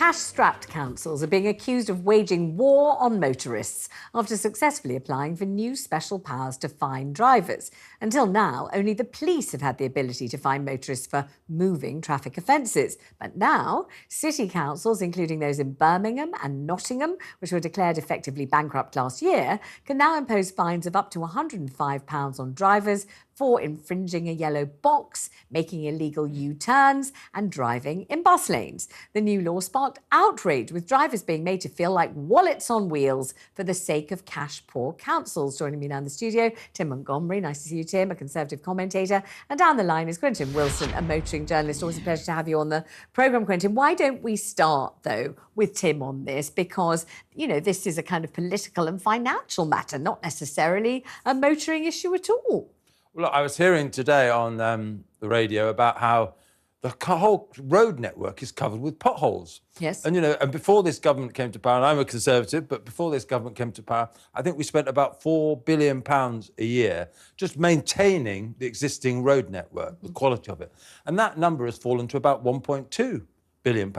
Cash-strapped councils are being accused of waging war on motorists after successfully applying for new special powers to fine drivers. Until now, only the police have had the ability to fine motorists for moving traffic offences. But now, city councils, including those in Birmingham and Nottingham, which were declared effectively bankrupt last year, can now impose fines of up to £105 on drivers for infringing a yellow box, making illegal U-turns and driving in bus lanes. The new law sparked outrage, with drivers being made to feel like wallets on wheels for the sake of cash-poor councils. Joining me now in the studio, Tim Montgomerie. Nice to see you, Tim, a Conservative commentator. And down the line is Quentin Willson, a motoring journalist. Always a pleasure to have you on the programme, Quentin. Why don't we start, though, with Tim on this? Because, you know, this is a kind of political and financial matter, not necessarily a motoring issue at all. Well, look, I was hearing today on the radio about how the whole road network is covered with potholes. Yes. And, you know, and before this government came to power, and I'm a Conservative, but before this government came to power, I think we spent about £4 billion a year just maintaining the existing road network, the quality of it. And that number has fallen to about £1.2 billion.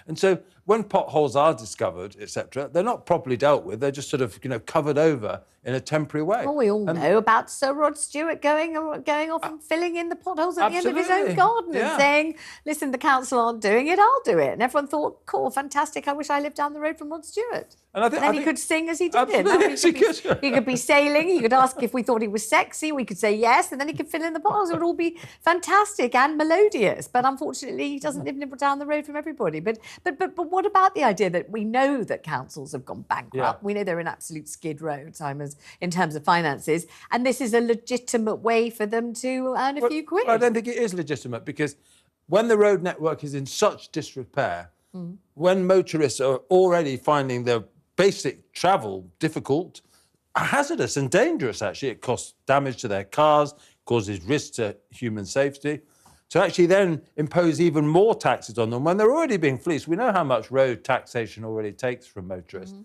And so when potholes are discovered, etc., they're not properly dealt with. They're just sort of, you know, covered over in a temporary way. Well, we all know about Sir Rod Stewart going off and filling in and potholes at the end of his own garden and saying, listen, the council aren't doing it, I'll do it. And everyone thought, cool, fantastic, I wish I lived down the road from Rod Stewart. And then he could sing as he did it. Yes, he could. He could be sailing, he could ask if we thought he was sexy, we could say yes, and then he could fill in the potholes. It would all be fantastic and melodious. But unfortunately, he doesn't live down the road from everybody. But what about the idea that we know that councils have gone bankrupt? Yeah. We know they're in absolute skid row in terms of finances, and this is a legitimate way for them to earn a few quid. I don't think it is legitimate, because when the road network is in such disrepair, when motorists are already finding their basic travel difficult, hazardous and dangerous, actually, it costs damage to their cars, causes risk to human safety. To actually then impose even more taxes on them when they're already being fleeced. We know how much road taxation already takes from motorists.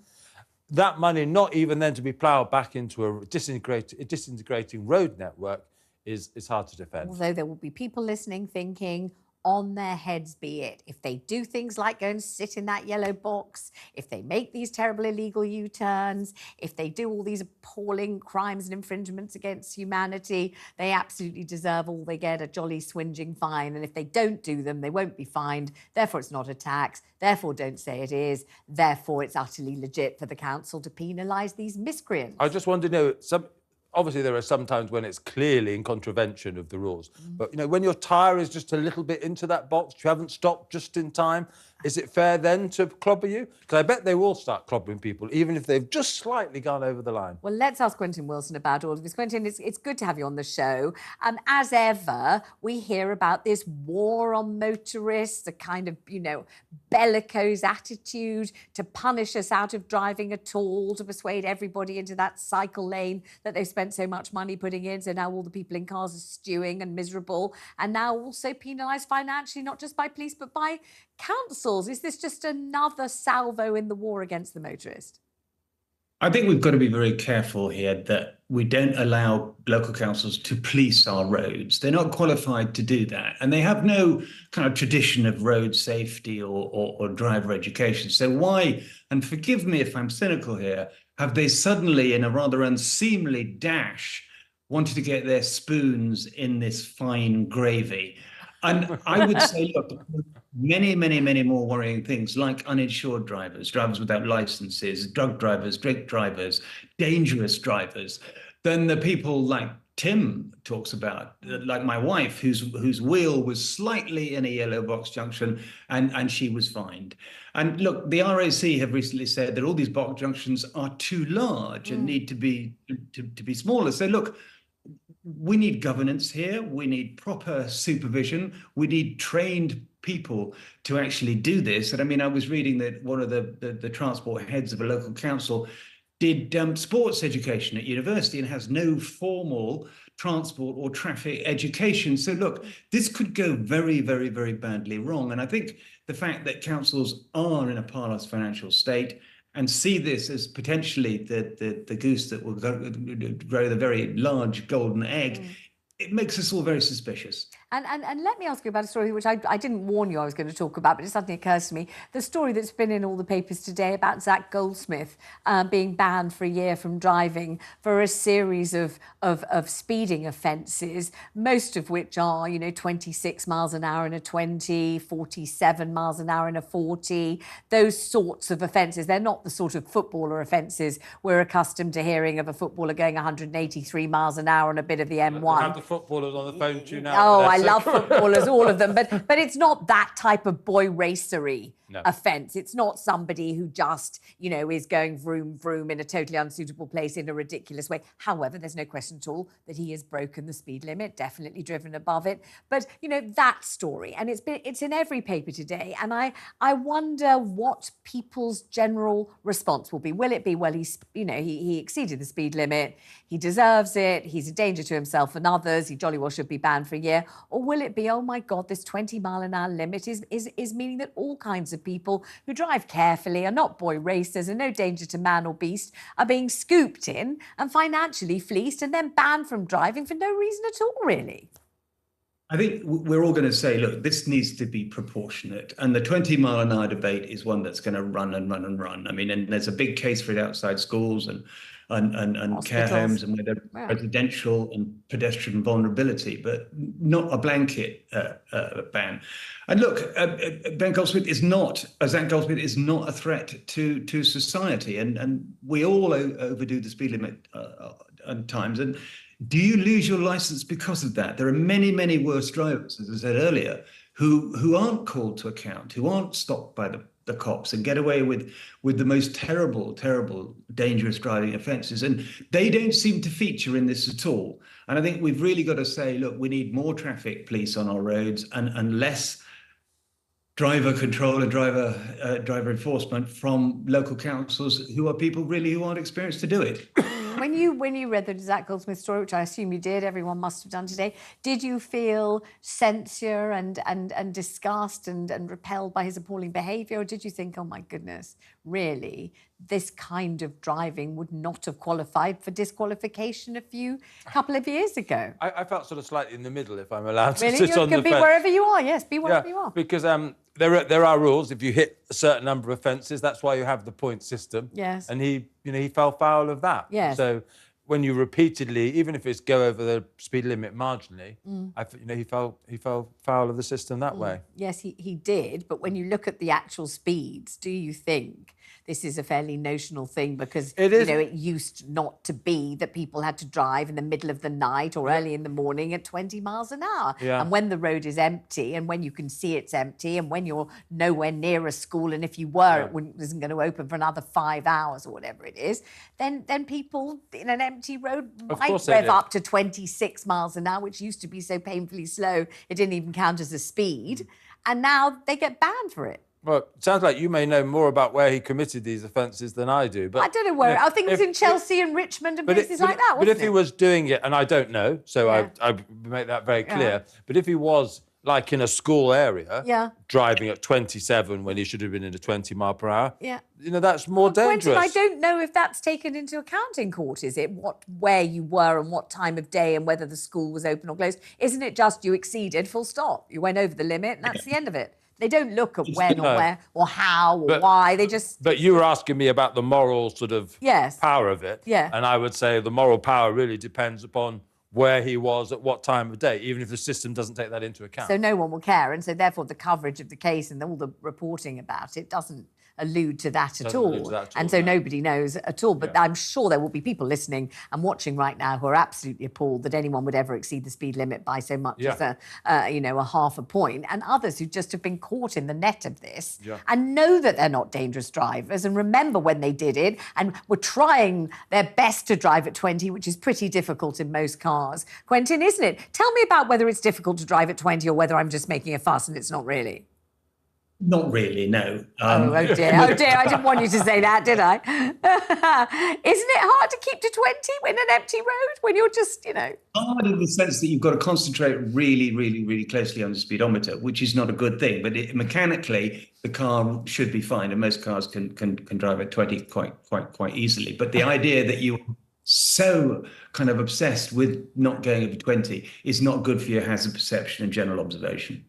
That money not even then to be ploughed back into a disintegrating road network is hard to defend. Although there will be people listening thinking, on their heads be it. If they do things like go and sit in that yellow box, if they make these terrible illegal U-turns, if they do all these appalling crimes and infringements against humanity, they absolutely deserve all they get, a jolly swinging fine. And if they don't do them, they won't be fined. Therefore, it's not a tax. Therefore, don't say it is. Therefore, it's utterly legit for the council to penalise these miscreants. I just want to know, obviously, there are some times when it's clearly in contravention of the rules. But, you know, when your tyre is just a little bit into that box, you haven't stopped just in time, is it fair then to clobber you? Because I bet they will start clobbering people, even if they've just slightly gone over the line. Well, let's ask Quentin Willson about all of this. Quentin, it's good to have you on the show. As ever, we hear about this war on motorists, a kind of, you know, bellicose attitude to punish us out of driving at all, to persuade everybody into that cycle lane that they've spent so much money putting in. So now all the people in cars are stewing and miserable, and now also penalised financially, not just by police, but by councils. Is this just another salvo in the war against the motorist? I think we've got to be very careful here that we don't allow local councils to police our roads. They're not qualified to do that. And they have no kind of tradition of road safety or driver education. So why, and forgive me if I'm cynical here, have they suddenly, in a rather unseemly dash, wanted to get their spoons in this fine gravy? And I would say, look, many more worrying things, like uninsured drivers, drivers without licenses, drug drivers, drink drivers, dangerous drivers, than the people like Tim talks about, like my wife, whose wheel was slightly in a yellow box junction and she was fined. And look, the RAC have recently said that all these box junctions are too large and need to be smaller. So look, we need governance here. We need proper supervision. We need trained people to actually do this. And I mean, I was reading that one of the transport heads of a local council did sports education at university and has no formal transport or traffic education. So look, this could go very badly wrong. And I think the fact that councils are in a parlous financial state and see this as potentially the goose that will grow the very large golden egg, it makes us all very suspicious. And let me ask you about a story which I didn't warn you I was going to talk about, but it suddenly occurs to me. The story that's been in all the papers today about Zach Goldsmith being banned for a year from driving for a series of speeding offences, most of which are, 26 miles an hour in a 20, 47 miles an hour in a 40, those sorts of offences. They're not the sort of footballer offences we're accustomed to hearing of a footballer going 183 miles an hour on a bit of the M1. We have the footballers on the phone to you now. Oh, I love footballers, all of them. But it's not that type of boy racery offence. It's not somebody who just, is going vroom, vroom in a totally unsuitable place in a ridiculous way. However, there's no question at all that he has broken the speed limit, definitely driven above it. But, that story, and it's in every paper today. And I wonder what people's general response will be. Will it be, well, he exceeded the speed limit, he deserves it, he's a danger to himself and others, he jolly well should be banned for a year? Or will it be, oh my God, this 20-mile-an-hour limit is meaning that all kinds of people who drive carefully, are not boy racers, are no danger to man or beast, are being scooped in and financially fleeced and then banned from driving for no reason at all, really? I think we're all going to say, look, this needs to be proportionate. And the 20-mile-an-hour debate is one that's going to run and run and run. I mean, and there's a big case for it outside schools and care homes and whether residential and pedestrian vulnerability, but not a blanket ban. And look, Zach Goldsmith is not a threat to society. And we all overdo the speed limit at times. And do you lose your license because of that? There are many, many worse drivers, as I said earlier, who aren't called to account, who aren't stopped by the cops and get away with the most terrible, dangerous driving offences. And they don't seem to feature in this at all. And I think we've really got to say, look, we need more traffic police on our roads and less driver control and driver enforcement from local councils who are people really who aren't experienced to do it. When you read the Zach Goldsmith story, which I assume you did, everyone must have done today, did you feel censure and disgust and repelled by his appalling behaviour? Or did you think, oh my goodness, really, this kind of driving would not have qualified for disqualification a couple of years ago? I felt sort of slightly in the middle, if I'm allowed to really? sit on the fence. Be wherever you are, yes, be wherever you are. Because there are rules. If you hit a certain number of offences, that's why you have the point system. Yes. And he fell foul of that. Yes. So when you repeatedly, even if it's go over the speed limit marginally, he fell foul of the system that way. Yes, he did. But when you look at the actual speeds, do you think this is a fairly notional thing? Because it used not to be that people had to drive in the middle of the night or early in the morning at 20 miles an hour. Yeah. And when the road is empty and when you can see it's empty and when you're nowhere near a school, and if you were, it isn't going to open for another 5 hours or whatever it is, then people in an empty road might rev up to 26 miles an hour, which used to be so painfully slow it didn't even count as a speed. And now they get banned for it. Well, it sounds like you may know more about where he committed these offences than I do. But I don't know where. I think it was in Chelsea and Richmond and places like that, wasn't it? But if he was doing it, and I don't know, so I make that very clear, but if he was, like, in a school area, driving at 27 when he should have been in a 20 mile per hour, that's more dangerous. Quentin, I don't know if that's taken into account in court, is it? Where you were and what time of day and whether the school was open or closed. Isn't it just you exceeded, full stop? You went over the limit and that's the end of it. They don't look at when or where or how or why. They just... But you were asking me about the moral sort of power of it. Yeah. And I would say the moral power really depends upon where he was at what time of day, even if the system doesn't take that into account. So no one will care. And so therefore the coverage of the case and all the reporting about it doesn't allude to that at all. And so nobody knows at all. But I'm sure there will be people listening and watching right now who are absolutely appalled that anyone would ever exceed the speed limit by so much as a half a point, and others who just have been caught in the net of this and know that they're not dangerous drivers and remember when they did it and were trying their best to drive at 20, which is pretty difficult in most cars. Quentin, isn't it? Tell me about whether it's difficult to drive at 20 or whether I'm just making a fuss and it's not really. Not really, no. Oh dear, I didn't want you to say that, did I? Isn't it hard to keep to 20 in an empty road when you're just, Hard in the sense that you've got to concentrate really, really, really closely on the speedometer, which is not a good thing. But mechanically, the car should be fine, and most cars can drive at 20 quite easily. But the idea that you so kind of obsessed with not going over 20 is not good for your hazard perception and general observation.